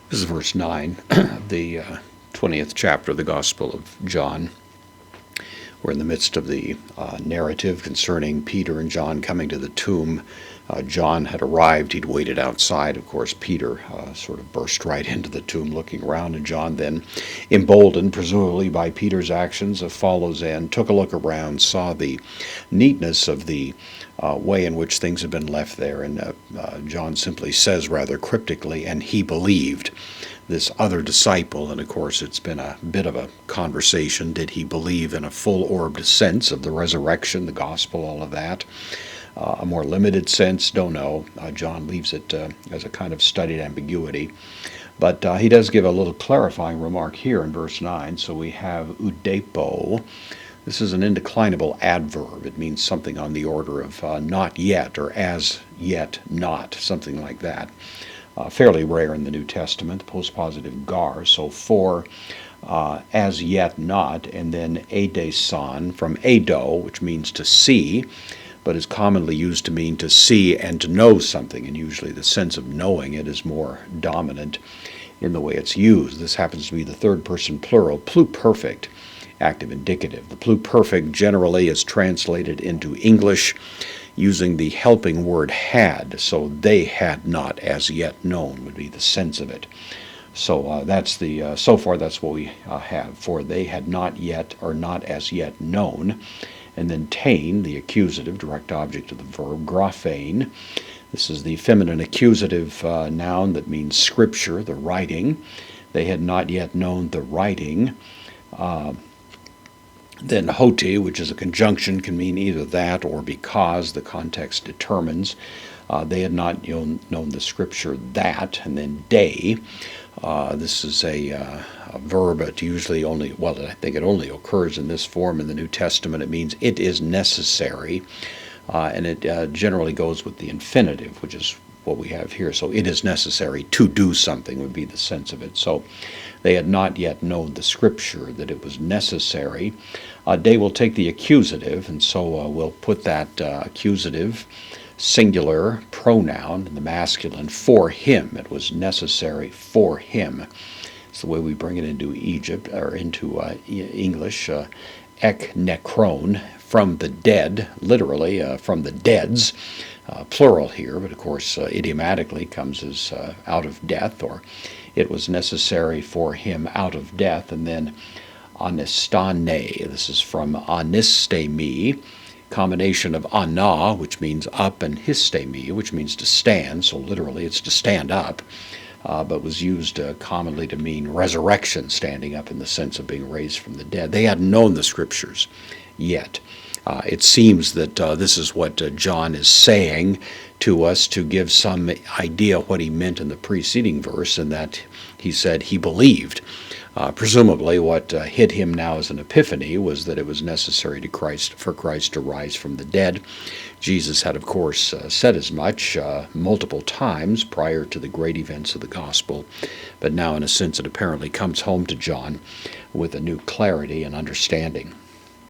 This is verse 9 of the 20th chapter of the Gospel of John. We're in the midst of the narrative concerning Peter and John coming to the tomb. John had arrived. He'd waited outside. Of course, Peter sort of burst right into the tomb looking around, and John then, emboldened presumably by Peter's actions, follows in, took a look around, saw the neatness of the way in which things had been left there, and John simply says rather cryptically, and he believed. This other disciple, and of course it's been a bit of a conversation. Did he believe in a full-orbed sense of the resurrection, the gospel, all of that? A more limited sense, don't know. John leaves it as a kind of studied ambiguity. But he does give a little clarifying remark here in verse 9. So we have eudepo. This is an indeclinable adverb. It means something on the order of not yet, or as yet not, something like that. Fairly rare in the New Testament, postpositive gar, so for as yet not, and then edeson from edo, which means to see, but is commonly used to mean to see and to know something, and usually the sense of knowing it is more dominant in the way it's used. This happens to be the third person plural, pluperfect, active indicative. The pluperfect generally is translated into English using the helping word had, so they had not as yet known would be the sense of it. So that's the so far that's what we have. For they had not yet, or not as yet known. And then tain, the accusative, direct object of the verb, graphein. This is the feminine accusative noun that means scripture, the writing. They had not yet known the writing. Then hoti, which is a conjunction, can mean either that or because, the context determines. They had not known the scripture that, and then day. This is a verb. It usually only, well, I think it only occurs in this form in the New Testament. It means it is necessary, and it generally goes with the infinitive, which is what we have here. So it is necessary to do something would be the sense of it. So they had not yet known the scripture, that it was necessary. They will take the accusative, and so we'll put that accusative singular pronoun in the masculine for him. It was necessary for him. It's the way we bring it into Egypt, or into English. Ek necron, from the dead, literally from the deads, plural here, but of course idiomatically comes as out of death, or it was necessary for him out of death. And then anistane, this is from anistemi, combination of ana, which means up, and histemi, which means to stand, so literally it's to stand up, but was used commonly to mean resurrection, standing up in the sense of being raised from the dead. They hadn't known the scriptures yet. It seems that this is what John is saying to us to give some idea what he meant in the preceding verse, and that he said he believed. Presumably what hit him now as an epiphany was that it was necessary for Christ to rise from the dead. Jesus had, of course, said as much multiple times prior to the great events of the gospel, but now in a sense it apparently comes home to John with a new clarity and understanding.